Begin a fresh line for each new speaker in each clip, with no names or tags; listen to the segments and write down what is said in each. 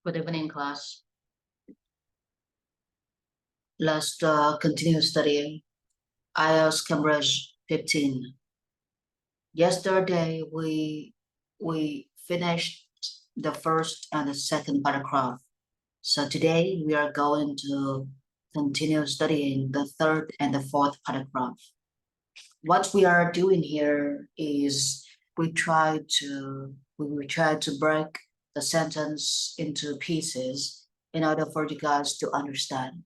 Good evening, class. Let's continue studying Ielts Cambridge 15. Yesterday, we finished the first and the second paragraph. So today, we are going to continue studying the third and the fourth paragraph. What we are doing here is we try to break the sentence into pieces in order for you guys to understand.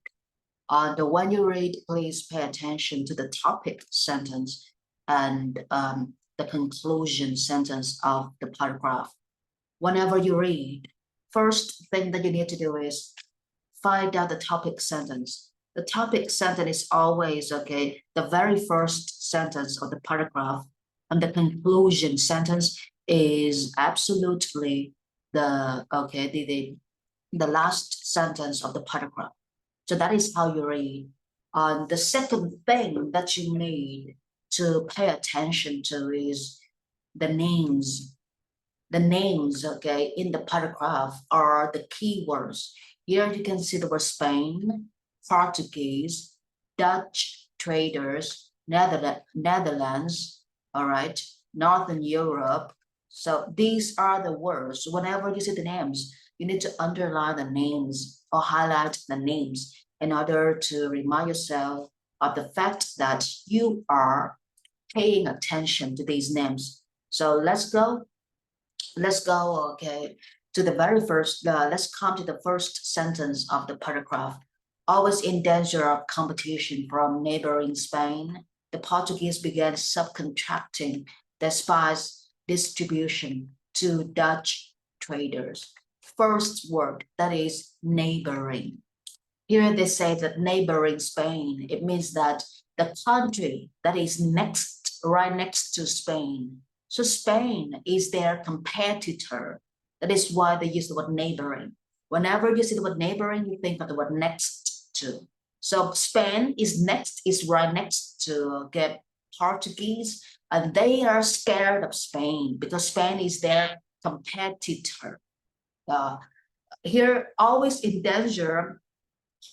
When you read, please pay attention to the topic sentence and the conclusion sentence of the paragraph. Whenever you read, first thing that you need to do is find out the topic sentence. The topic sentence is always, the very first sentence of the paragraph, and the conclusion sentence is absolutely the last sentence of the paragraph. So that is how you read. The second thing that you need to pay attention to is the names. The names, in the paragraph are the keywords. Here you can see the word Spain, Portuguese, Dutch traders, Netherlands, all right, Northern Europe. So these are the words. Whenever you see the names, you need to underline the names or highlight the names in order to remind yourself of the fact that you are paying attention to these names. So let's go, to the very first, let's come to the first sentence of the paragraph. Always in danger of competition from neighboring Spain, the Portuguese began subcontracting their spice distribution to Dutch traders. First word, that is neighboring. Here they say that neighboring Spain, it means that the country that is right next to Spain. So Spain is their competitor. That is why they use the word neighboring. Whenever you see the word neighboring, you think of the word next to. So Spain is right next to Portuguese, and they are scared of Spain because Spain is their competitor. Here, always in danger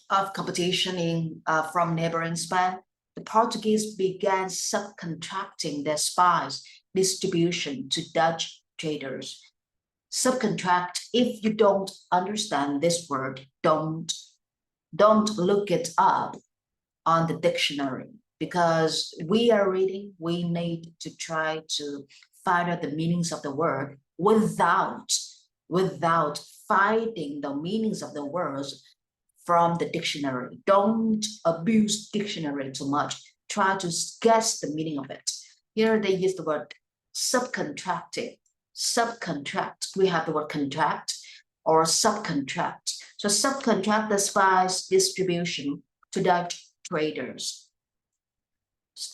of competition from neighboring Spain, the Portuguese began subcontracting their spice distribution to Dutch traders. Subcontract, if you don't understand this word, don't look it up on the dictionary, because we are reading, we need to try to find out the meanings of the word without finding the meanings of the words from the dictionary. Don't abuse dictionary too much. Try to guess the meaning of it. Here they use the word subcontracted. Subcontract, we have the word contract or subcontract. So subcontract the spice distribution to Dutch traders.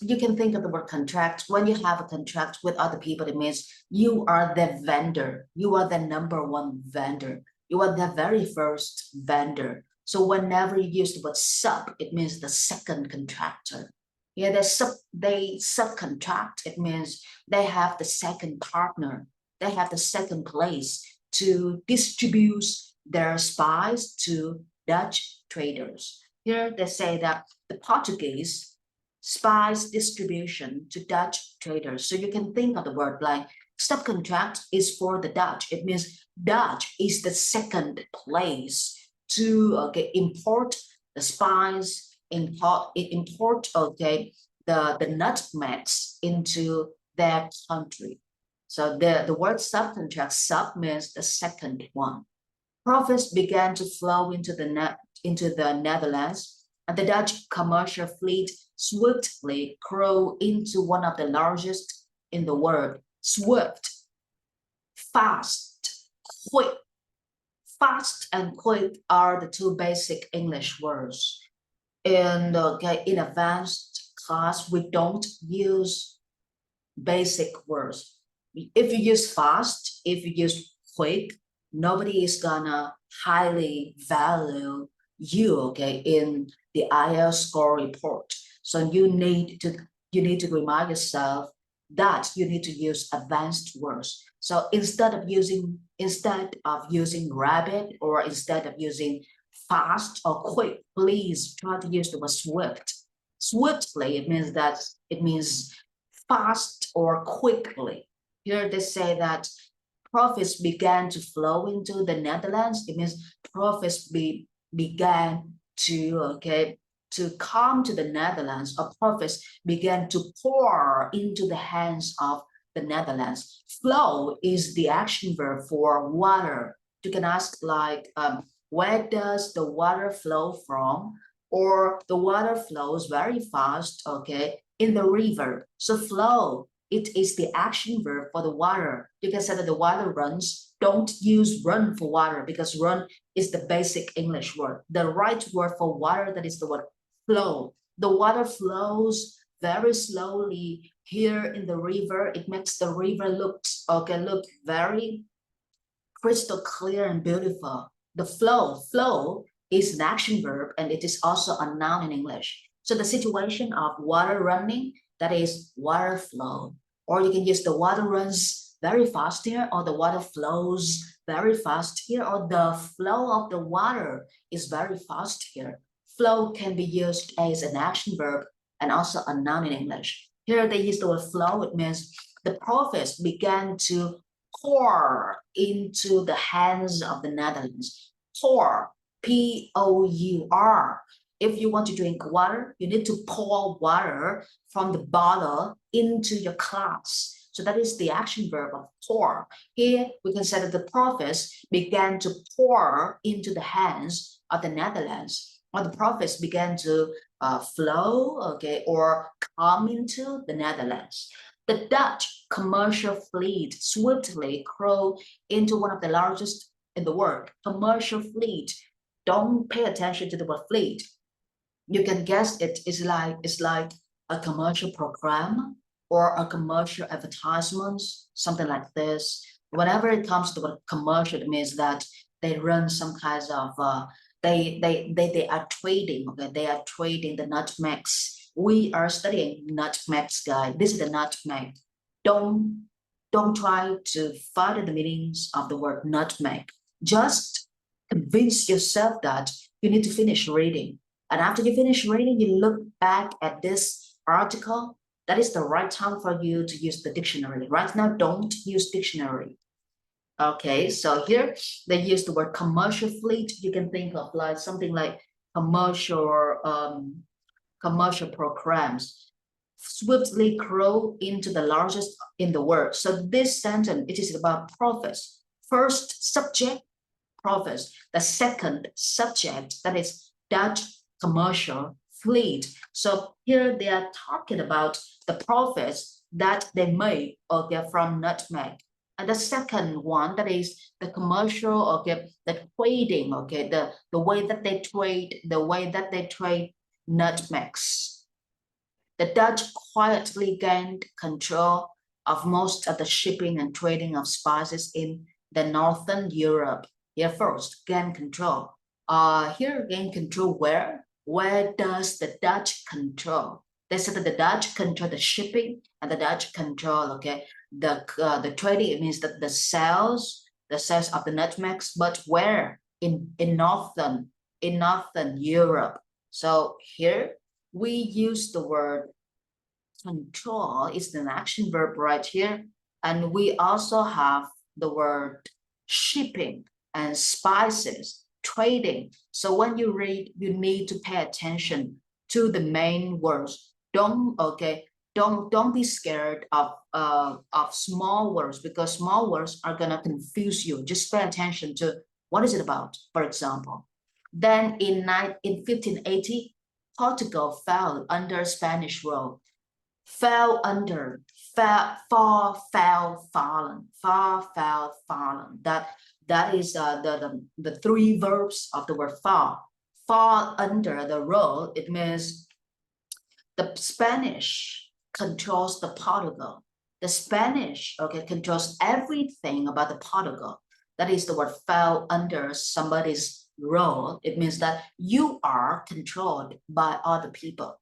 You can think of the word contract. When you have a contract with other people, it means you are the vendor. You are the number one vendor. You are the very first vendor. So whenever you use the word sub, it means the second contractor. Yeah, they subcontract. It means they have the second partner. They have the second place to distribute their spice to Dutch traders. Here they say that the Portuguese spice distribution to Dutch traders. So you can think of the word like subcontract is for the Dutch. It means Dutch is the second place to import the spice, import the nutmegs into their country. So the word subcontract, sub means the second one. Profits began to flow into the Netherlands, and the Dutch commercial fleet swiftly grew into one of the largest in the world. Swift, fast, quick. Fast and quick are the two basic English words. And in advanced class, we don't use basic words. If you use fast, if you use quick, nobody is gonna highly value you, in the IELTS score report. So you need to remind yourself that you need to use advanced words. So instead of using rapid, or instead of using fast or quick, please try to use the word swift. Swiftly, it means fast or quickly. Here they say that profits began to flow into the Netherlands. It means profits began to come to the Netherlands, or profits began to pour into the hands of the Netherlands. Flow is the action verb for water. You can ask like, where does the water flow from? Or the water flows very fast, in the river. So flow, it is the action verb for the water. You can say that the water runs. Don't use run for water, because run is the basic English word. The right word for water, that is the word flow. The water flows very slowly here in the river. It makes the river look very crystal clear and beautiful. The flow is an action verb, and it is also a noun in English. So the situation of water running, that is water flow. Or you can use the water runs very fast here, or the water flows very fast here, or the flow of the water is very fast here. Flow can be used as an action verb and also a noun in English. Here they use the word flow. It means the profits began to pour into the hands of the Netherlands. Pour, P-O-U-R. If you want to drink water, you need to pour water from the bottle into your glass. So that is the action verb of pour. Here we can say that the profits began to pour into the hands of the Netherlands, or the profits began to flow, or come into the Netherlands. The Dutch commercial fleet swiftly grew into one of the largest in the world. Commercial fleet. Don't pay attention to the word fleet. You can guess it's like a commercial program or a commercial advertisement, something like this. Whenever it comes to the commercial, it means that they run some kinds of they are trading. They are trading the nutmegs. We are studying nutmegs, guys. This is the nutmeg. Don't try to find the meanings of the word nutmeg. Just convince yourself that you need to finish reading. And after you finish reading, you look back at this article. That is the right time for you to use the dictionary. Right now, don't use dictionary. Okay, so here they use the word commercial fleet. You can think of like something like commercial programs swiftly grow into the largest in the world. So this sentence, it is about profits. First subject, profits. The second subject, that is Dutch commercial fleet. So here they are talking about the profits that they make from nutmeg. And the second one, that is the commercial, the trading, the way that they trade nutmegs. The Dutch quietly gained control of most of the shipping and trading of spices in the northern Europe. Here first, gain control. Here gain control where? Where does the Dutch control? They said that the Dutch control the shipping, and the Dutch control, the trading. It means that the sales of the nutmegs, but where? In northern Europe. So here we use the word control. It's an action verb right here, and we also have the word shipping and spices, trading. So when you read, you need to pay attention to the main words. Don't be scared of small words, because small words are gonna confuse you. Just pay attention to what is it about, for example. Then in 1580, Portugal fell under Spanish rule. Fallen. That is the three verbs of the word fall. Fall under the rule. It means the Spanish controls the Portugal. The Spanish, controls everything about the Portugal. That is the word fell under somebody's rule. It means that you are controlled by other people.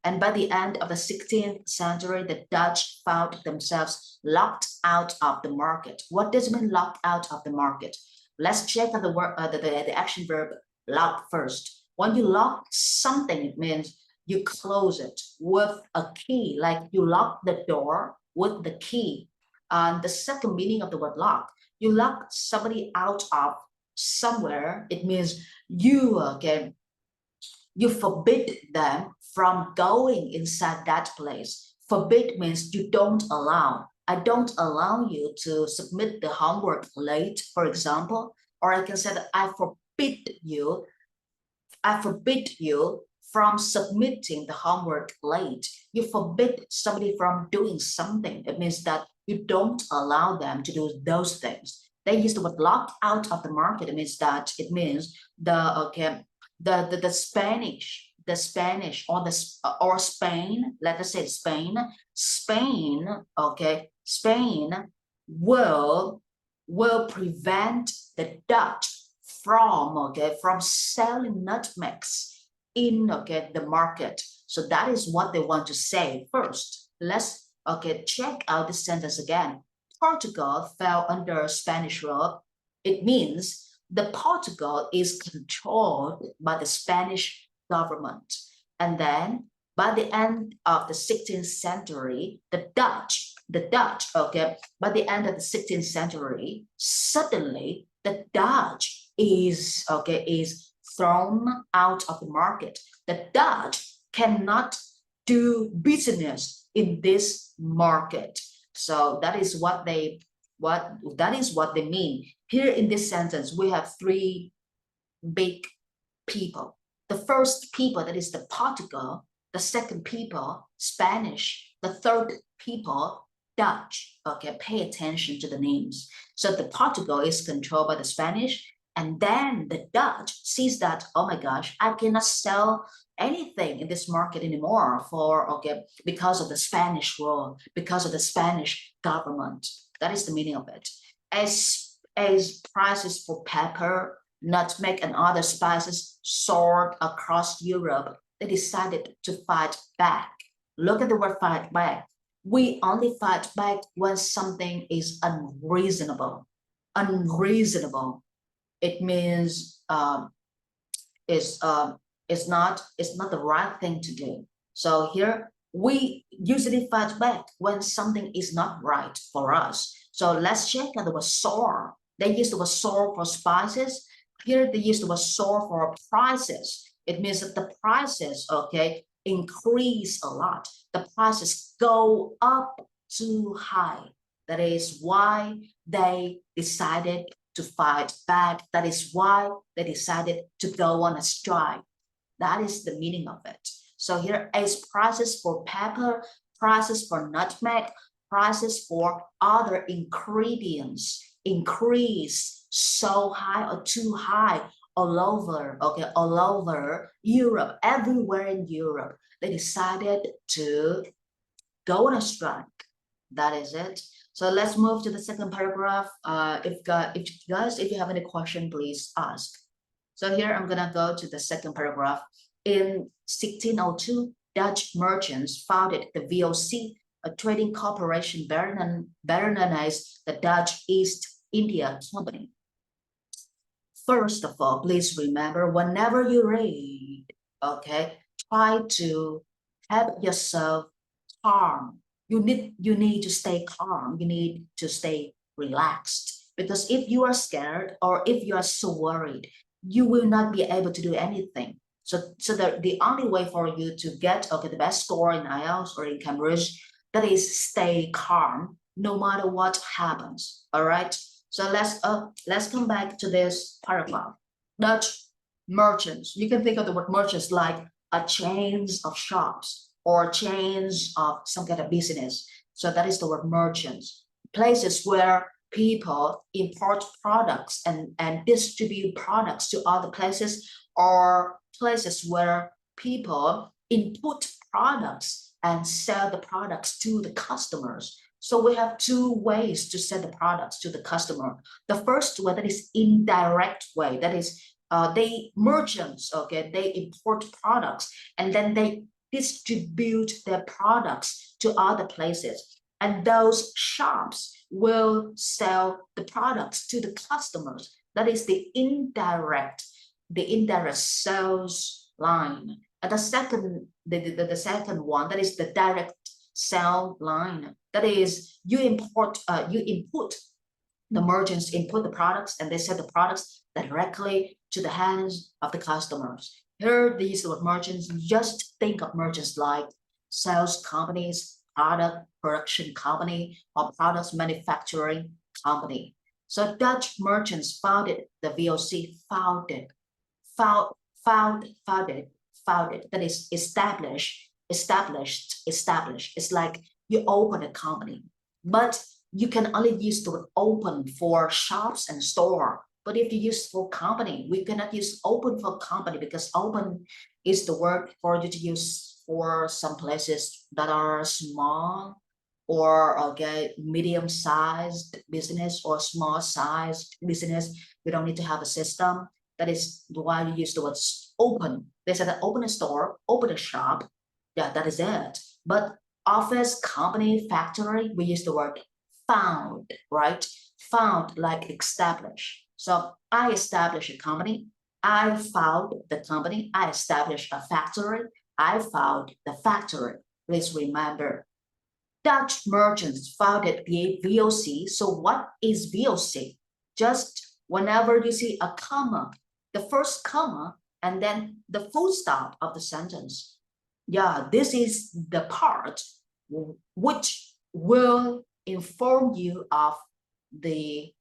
And by the end of the 16th century, the Dutch found themselves locked out of the market. What does it mean locked out of the market? Let's check the word, the action verb lock first. When you lock something, it means you close it with a key, like you lock the door with the key. And the second meaning of the word lock, you lock somebody out of somewhere, it means you you forbid them from going inside that place. Forbid means you don't allow. I don't allow you to submit the homework late, for example, or I can say that I forbid you from submitting the homework late. You forbid somebody from doing something. It means that you don't allow them to do those things. They use the word locked out of the market. It means that the Spanish or Spain, let us say Spain will prevent the Dutch from selling nutmegs in the market. So that is what they want to say first. Let's check out this sentence again. Portugal fell under Spanish rule. It means the Portugal is controlled by the Spanish government. And then by the end of the 16th century, the Dutch, by the end of the 16th century, suddenly the Dutch is thrown out of the market. The Dutch cannot do business in this market. So that is what they mean. Here in this sentence, we have three big people. The first people, that is the Portugal. The second people, Spanish. The third people, Dutch. Pay attention to the names. So the Portugal is controlled by the Spanish, and then the Dutch sees that, oh my gosh, I cannot sell anything in this market anymore because of the Spanish rule, because of the Spanish government. That is the meaning of it. As prices for pepper, nutmeg, and other spices soared across Europe, they decided to fight back. Look at the word fight back. We only fight back when something is unreasonable. Unreasonable. It means it's not the right thing to do. So here we usually fight back when something is not right for us. So let's check out the word soar. They use the word soar for spices. Here they use the word soar for prices. It means that the prices, increase a lot. The prices go up too high. That is why they decided to fight back. That is why they decided to go on a strike. That is the meaning of it. So here is prices for pepper, prices for nutmeg, prices for other ingredients increase so high or too high all over Europe, everywhere in Europe. They decided to go on a strike. That is it. So let's move to the second paragraph. If you have any question, please ask. So here I'm gonna go to the second paragraph. In 1602, Dutch merchants founded the VOC, a trading corporation better known as the Dutch East India Company. First of all, please remember, whenever you read, try to have yourself calm. You need to stay calm. You need to stay relaxed, because if you are scared or if you are so worried, you will not be able to do anything. So the only way for you to get the best score in Ielts or in Cambridge, that is stay calm no matter what happens. All right. So let's come back to this paragraph. Dutch merchants. You can think of the word merchants like a chains of shops or chains of some kind of business. So that is the word merchants. Places where people import products and distribute products to other places, or places where people input products and sell the products to the customers. So we have two ways to sell the products to the customer. The first way, that is indirect way, that is merchants, they import products and then they distribute their products to other places. And those shops will sell the products to the customers. That is the indirect sales line. And the second one, that is the direct sell line. That is you input the merchants input the products and they sell the products directly to the hands of the customers. Here, these are merchants. Just think of merchants like sales companies, product production company, or products manufacturing company. So Dutch merchants founded the VOC, founded. That is established. It's like you open a company, but you can only use the word open for shops and store. But if you use for company, we cannot use open for company because open is the word for you to use for some places that are small or okay, medium-sized business or small-sized business. You don't need to have a system. That is why you use the word open. They said that open a store, open a shop. Yeah, that is it. But office, company, factory, we use the word found, right? Found like establish. So I established a company. I found the company. I established a factory. I found the factory. Please remember, Dutch merchants founded the VOC. So what is VOC? Just whenever you see a comma, the first comma, and then the full stop of the sentence. Yeah, this is the part which will inform you of the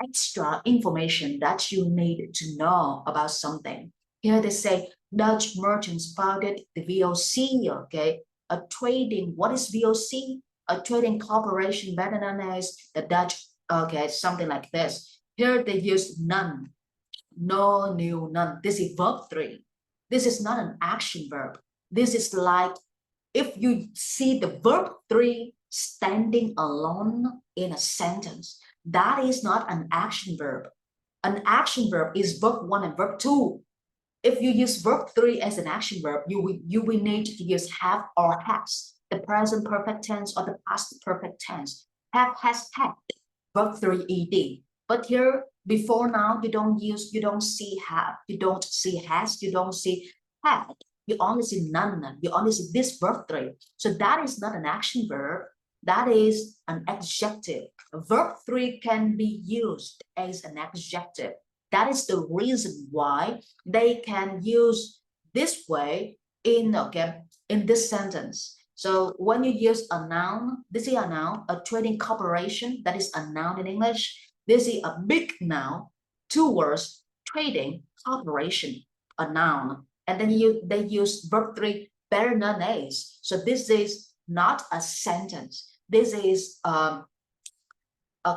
extra information that you need to know about something. Here they say Dutch merchants founded the VOC, okay? A trading, what is VOC? A trading corporation better known as the Dutch, okay, something like this. Here they use none, no, new, none. This is verb 3. This is not an action verb. This is like if you see the verb 3 standing alone in a sentence, that is not an action verb. An action verb is verb 1 and verb 2. If you use verb 3 as an action verb, you will need to use have or has, the present perfect tense or the past perfect tense. Have, has, had, verb 3 ed. But here, before now, you don't see have, you don't see has, you don't see had. You only see none, you only see this verb 3. So that is not an action verb, that is an adjective. Verb 3 can be used as an adjective. That is the reason why they can use this way in this sentence. So when you use a noun, this is a noun, a trading corporation, that is a noun in English. This is a big noun, 2 words, trading corporation, a noun. And then they use verb 3 better known as. So this is not a sentence. This is a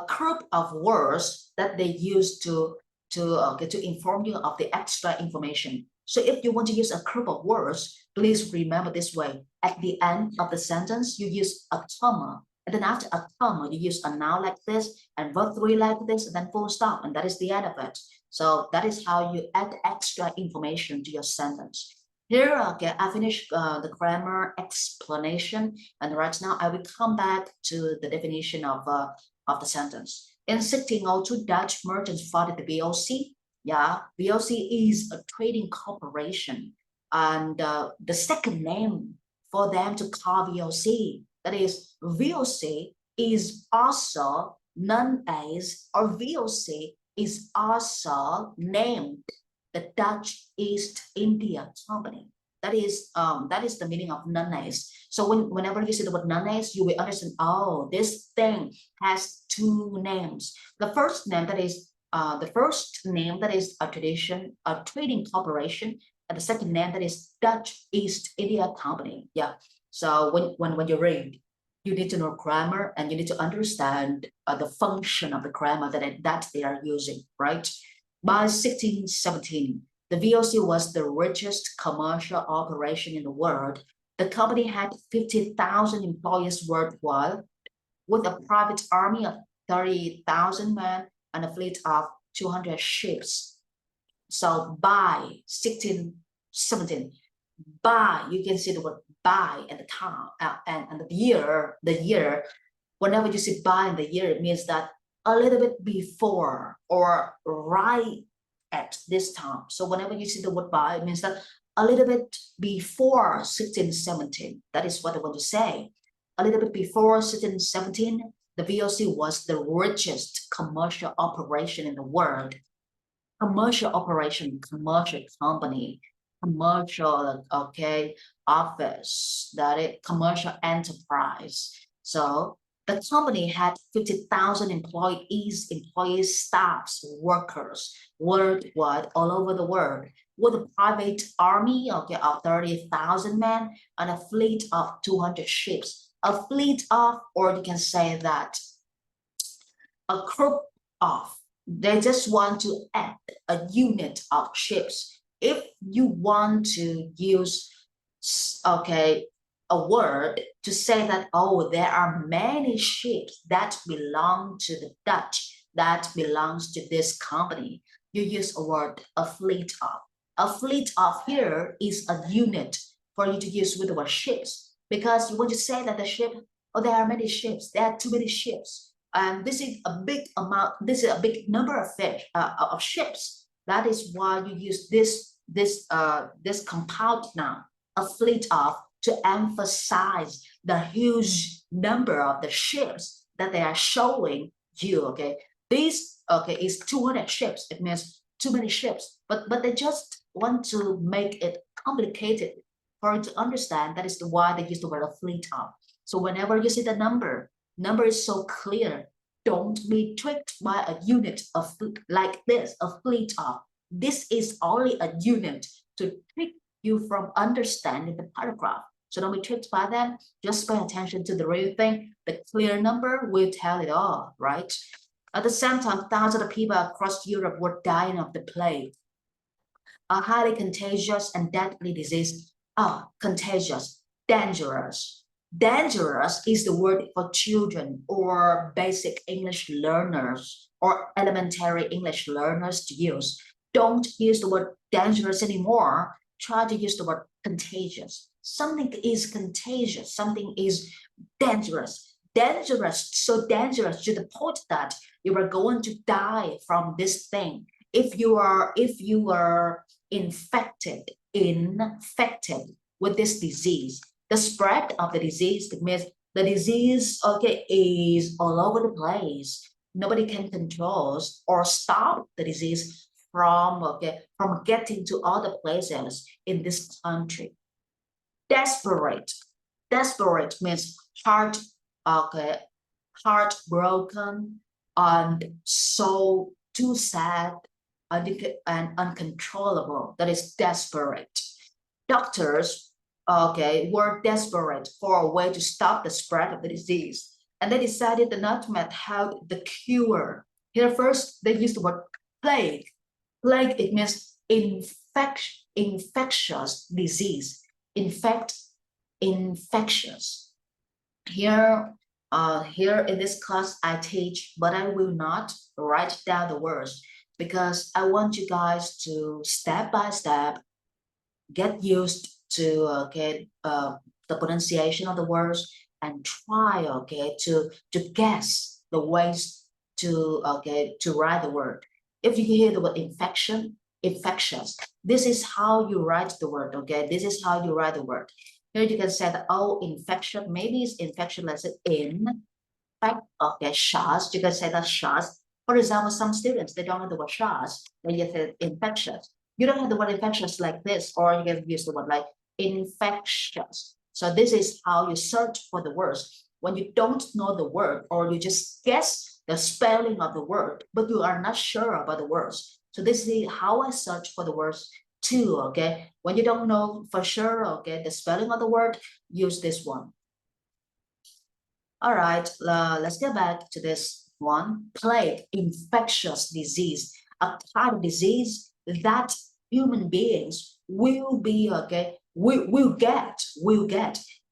group of words that they use to inform you of the extra information. So if you want to use a group of words, please remember this way. At the end of the sentence, you use a comma. And then after a comma, you use a noun like this and verb 3 like this, and then full stop. And that is the end of it. So that is how you add extra information to your sentence. Here, okay, I finished the grammar explanation. And right now, I will come back to the definition of the sentence. In 1602, Dutch merchants founded the VOC. Yeah, VOC is a trading corporation. And the second name for them to call VOC, that is, VOC is also known as, or VOC is also named the Dutch East India Company. That is the meaning of known as. So whenever you see the word known as, you will understand, oh, this thing has 2 names. The first name that is a trading corporation, and the second name that is Dutch East India Company. Yeah. So when you read, you need to know grammar and you need to understand the function of the grammar that they are using, right? By 1617, the VOC was the richest commercial operation in the world. The company had 50,000 employees worldwide, with a private army of 30,000 men and a fleet of 200 ships. So by 1617, you can see the word by and the time and the year, whenever you see by in the year, it means that a little bit before or right at this time. So whenever you see the word by, it means that a little bit before 1617. That is what I want to say. A little bit before 1617, the VOC was the richest commercial operation in the world. Commercial operation, commercial company, commercial, office, that is commercial enterprise. So the company had 50,000 employees, staffs, workers worldwide, all over the world, with a private army, of 30,000 men and a fleet of 200 ships. A fleet of, or you can say that a group of, they just want to add a unit of ships. If you want to use, a word to say that, oh, there are many ships that belong to the Dutch, that belongs to this company, you use a word, a fleet of. A fleet of here is a unit for you to use with the word ships, because you want to say that the ship, oh, there are many ships, there are too many ships. And this is a big amount, this is a big number of fish, of ships. That is why you use this compound noun, a fleet of, to emphasize the huge number of the ships that they are showing you. Okay, this is 200 ships. It means too many ships, but they just want to make it complicated for you to understand. That is why they use the word a fleet of. So whenever you see the number is so clear. Don't be tricked by a unit of like this, a fleet of. This is only a unit to trick you from understanding the paragraph. So don't be tricked by them. Just pay attention to the real thing. The clear number will tell it all, right? At the same time, thousands of people across Europe were dying of the plague, a highly contagious and deadly disease. Contagious, dangerous. Dangerous is the word for children or basic English learners or elementary English learners to use. Don't use the word dangerous anymore. Try to use the word contagious. Something is contagious. Something is dangerous. Dangerous, so dangerous to the point that you are going to die from this thing. If you are infected with this disease, the spread of the disease, it means the disease, is all over the place. Nobody can control or stop the disease from getting to other places in this country. Desperate means heartbroken and so too sad and uncontrollable. That is desperate. Doctors were desperate for a way to stop the spread of the disease, and they decided the nutmeg held the cure. Here first they used the word plague. Plague, it means infectious disease. Infectious. Here in this class I teach, but I will not write down the words because I want you guys to step by step get used to the pronunciation of the words and try to guess the ways to write the word. If you hear the word infectious, this is how you write the word. This is how you write the word. Here you can say that, oh, infection, maybe it's infection, let's say shots. You can say that shots. For example, some students, they don't have the word shots, they just say infectious. You don't have the word infectious like this, or you can use the word like infectious. So this is how you search for the words. When you don't know the word, or you just guess the spelling of the word, but you are not sure about the words. So this is how I search for the words too, When you don't know for sure, the spelling of the word, use this one. All right, let's get back to this one. Plague, infectious disease, a type of disease that human beings will be will get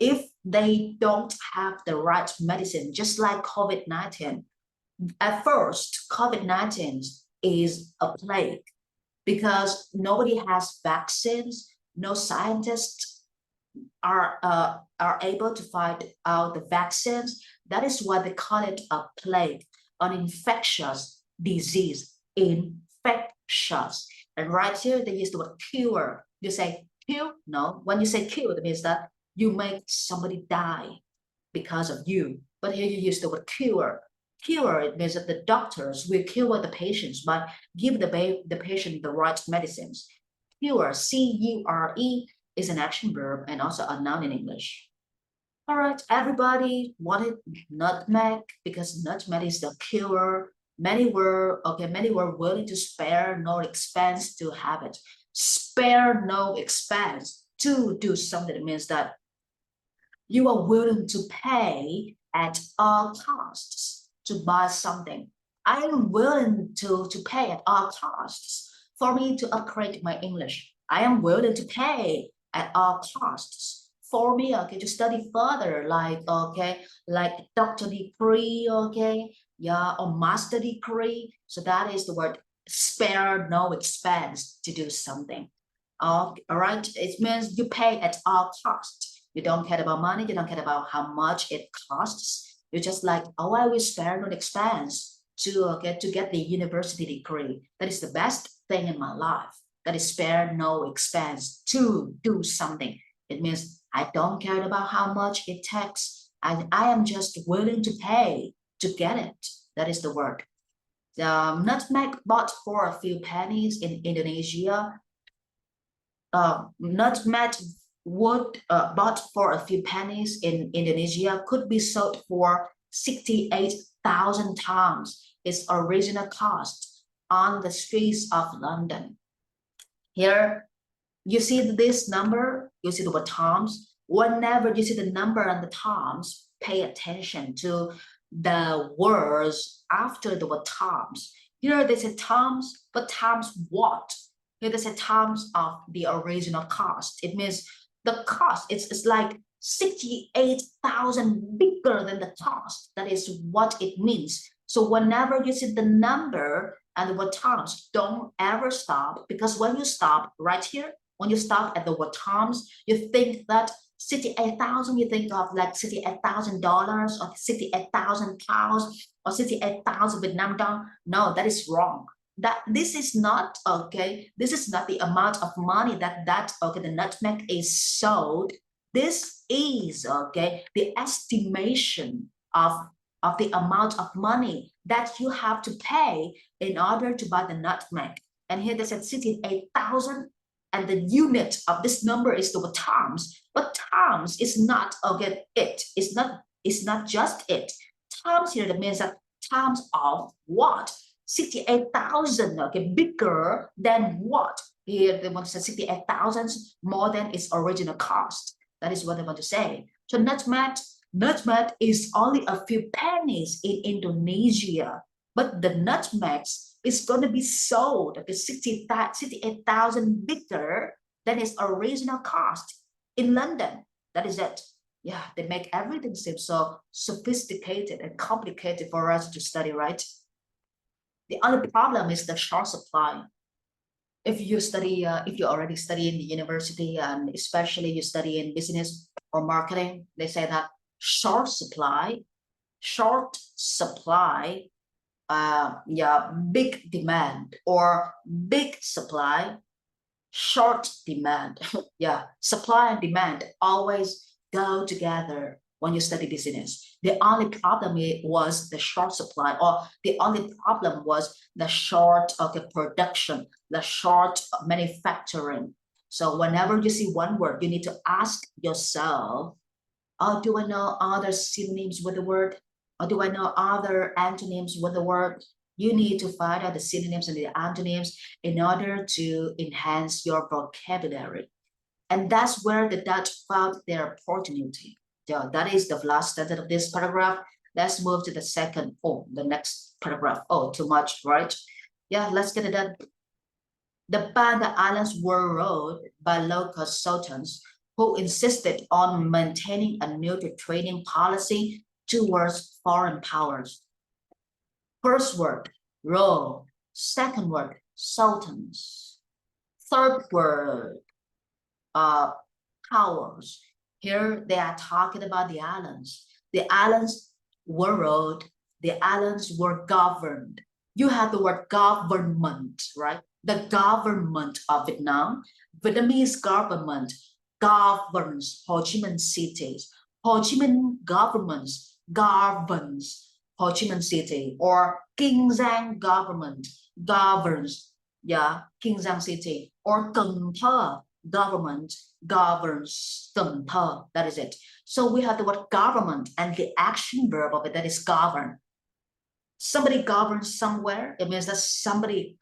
if they don't have the right medicine, just like COVID-19. At first, COVID-19 is a plague because nobody has vaccines, no scientists are able to find out the vaccines. That is why they call it a plague, an infectious disease, infectious. And right here, they use the word cure. You say cure? No. When you say cure, that means that you make somebody die because of you. But here you use the word cure. Cure, it means that the doctors will cure the patients by give the patient the right medicines. Cure, C-U-R-E, is an action verb and also a noun in English. All right, everybody wanted nutmeg because nutmeg is the cure. Many were willing to spare no expense to have it. Spare no expense to do something. It means that you are willing to pay at all costs to buy something. I am willing to pay at all costs for me to upgrade my English. I am willing to pay at all costs for me, okay, to study further, like doctor degree, okay, yeah, or master degree. So that is the word spare no expense to do something. All right, it means you pay at all costs. You don't care about money. You don't care about how much it costs. You're just like, oh, I will spare no expense to get the university degree. That is the best thing in my life. That is spare no expense to do something. It means I don't care about how much it takes. I am just willing to pay to get it. That is the word. Nutmeg bought for a few pennies in Indonesia. Nutmeg wood bought for a few pennies in Indonesia could be sold for 68,000 pounds, its original cost, on the streets of London. Here, you see this number, you see the word times. Whenever you see the number on the times, pay attention to the words after the word times. Here they say times, but times what? Here they say times of the original cost. It means the cost, it's like 68,000 bigger than the cost. That is what it means. So whenever you see the number and the word times, don't ever stop, because when you stop right here, when you stop at the word times, you think that 68,000, you think of like $68,000 or 68,000 pounds or 68,000 Vietnam dong. No, that is wrong. That this is not okay. This is not the amount of money that the nutmeg is sold. This is okay the estimation of the amount of money that you have to pay in order to buy the nutmeg. And here they said 68,000, and the unit of this number is the times. But times is not okay. It's not just it. Times here that means that times of what? 68,000, okay, bigger than what? Here they want to say 68,000 more than its original cost. That is what they want to say. So nutmeg is only a few pennies in Indonesia, but the nutmeg is going to be sold at 68,000 bigger than its original cost in London. That is it. Yeah, they make everything seem so sophisticated and complicated for us to study, right? The only problem is the short supply. If you already study in the university, and especially you study in business or marketing, they say that short supply, big demand, or big supply, short demand. Yeah, supply and demand always go together when you study business. The only problem was the short supply, or the only problem was the short of the production, the short manufacturing. So whenever you see one word, you need to ask yourself, oh, do I know other synonyms with the word? Or do I know other antonyms with the word? You need to find out the synonyms and the antonyms in order to enhance your vocabulary. And that's where the Dutch found their opportunity. So that is the last sentence of this paragraph. Let's move to the next paragraph. Oh, too much, right? Yeah, let's get it done. The Banda Islands were ruled by local sultans who insisted on maintaining a neutral trading policy towards foreign powers. First word, rule. Second word, sultans. Third word, powers. Here they are talking about the islands. The islands were ruled, the islands were governed. You have the word government, right? The government of Vietnam, Vietnamese government governs Ho Chi Minh City. Ho Chi Minh governments governs Ho Chi Minh City, or Kinh Giang government governs, yeah, Kinh Giang City, or Cần Thơ government governs Cần Thơ. That is it. So we have the word government and the action verb of it, that is govern. Somebody governs somewhere, it means that somebody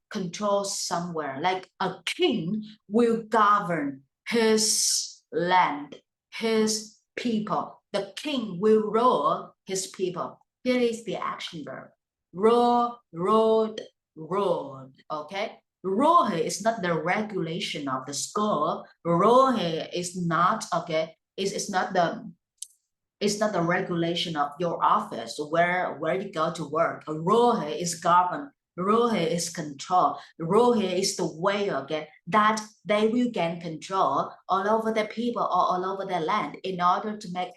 controls somewhere. Like a king will govern his land, his people. The king will rule his people. Here is the action verb. Rule, ruled, ruled. Okay. Rule is not the regulation of the school. Rule is not, okay, it's not the regulation of your office where you go to work. A rule is govern. Rule is control. Rule is the way, okay, that they will gain control all over the people or all over the land in order to make,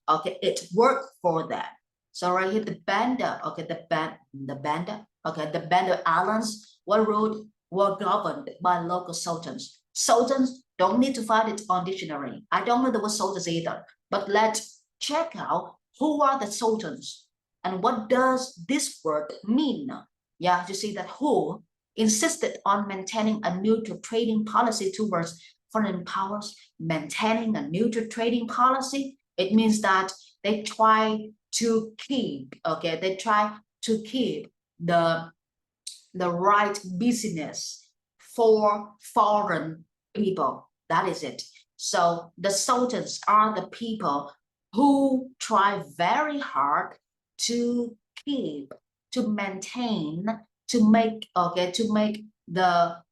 okay, it work for them. So right here, the Banda, okay, the Banda, okay, the Banda Islands were ruled, were governed by local sultans. Sultans don't need to find it on dictionary. I don't know the word sultans either, but let's check out who are the sultans and what does this word mean. Yeah, you see that who insisted on maintaining a neutral trading policy towards foreign powers. Maintaining a neutral trading policy, it means that they try to keep, okay, they try to keep the right business for foreign people. That is it. So the sultans are the people who try very hard to keep, to maintain, to make, okay, to make the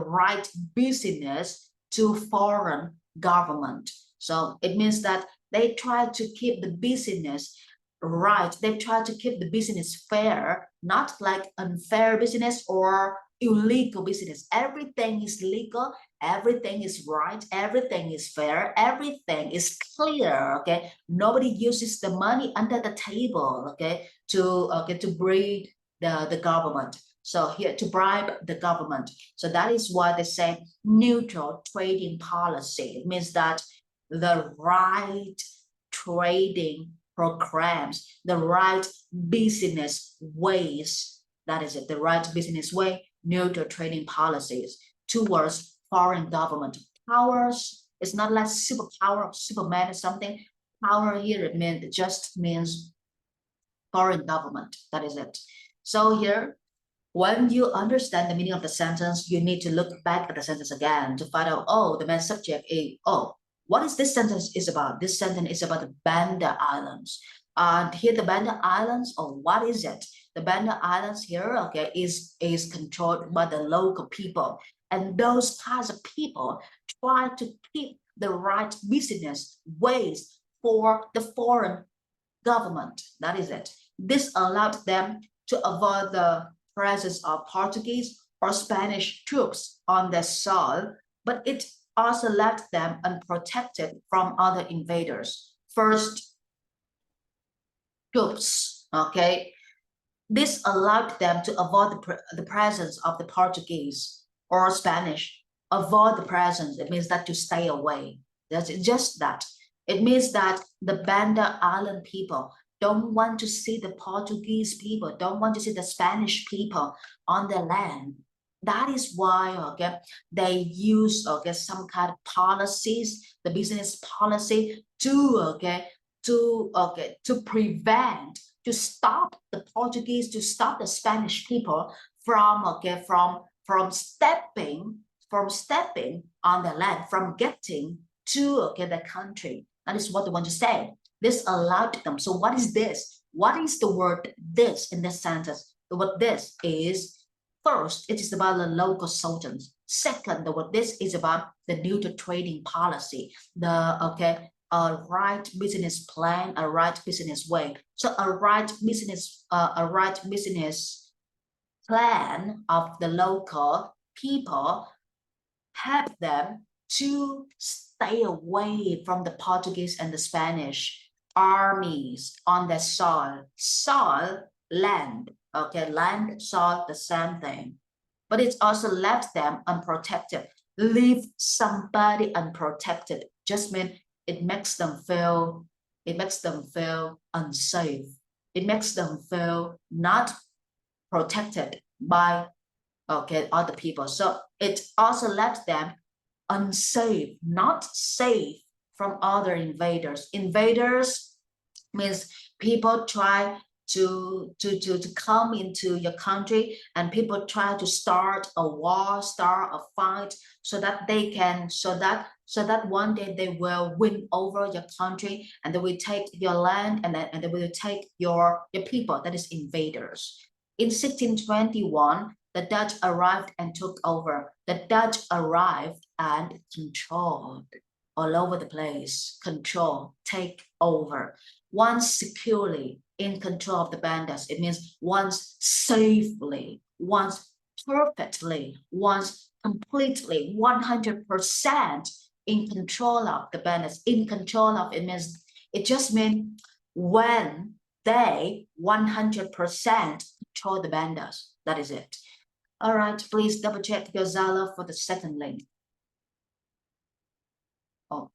right business to foreign government. So it means that they try to keep the business right. They try to keep the business fair, not like unfair business or illegal business. Everything is legal, everything is right, everything is fair, everything is clear. Okay, nobody uses the money under the table, okay, to breed the government. So here, to bribe the government. So that is why they say neutral trading policy. It means that the right trading programs, the right business ways, that is it, the right business way, neutral trading policies towards foreign government. Powers, it's not like superpower, Superman or something. Power here, it just means foreign government, that is it. So here, when you understand the meaning of the sentence, you need to look back at the sentence again to find out, oh, the main subject is, oh, what is this sentence is about? This sentence is about the Banda Islands. Here the Banda Islands, or what is it? The Banda Islands here, okay, is controlled by the local people. And those kinds of people try to keep the right business ways for the foreign government. That is it. This allowed them to avoid the presence of Portuguese or Spanish troops on their soil, but it also left them unprotected from other invaders. First, troops, okay? This allowed them to avoid the presence of the Portuguese or Spanish. Avoid the presence, it means that to stay away. That's just that. It means that the Banda Island people don't want to see the Portuguese people, don't want to see the Spanish people on their land. That is why, okay, they use, okay, some kind of policies, the business policy to prevent, to stop the Portuguese, to stop the Spanish people from, okay, from stepping on the land, from getting to, okay, the country. That is what they want to say. This allowed them. So what is this? What is the word this in this sentence? The word this is, first, it is about the local sultans. Second, the word this is about the neutral trading policy, the a right business plan, a right business way. So a right business plan of the local people help them to stay away from the Portuguese and the Spanish armies on their soil, land, okay, land, soil, the same thing. But it also left them unprotected. Leave somebody unprotected just means it makes them feel unsafe. It makes them feel not protected by other people. So it also left them unsafe, not safe from other invaders. Invaders means people try to come into your country, and people try to start a war, start a fight, so that they can, so that one day they will win over your country, and they will take your land, and they will take your people, that is invaders. In 1621, the Dutch arrived and took over. The Dutch arrived and controlled all over the place. Control, take over. Once securely in control of the bandas, it means once safely, once perfectly, once completely, 100% in control of the bandas. In control of, it means, it just means when they 100% control the bandas. That is it. All right, please double check your Zala for the second link. Oh,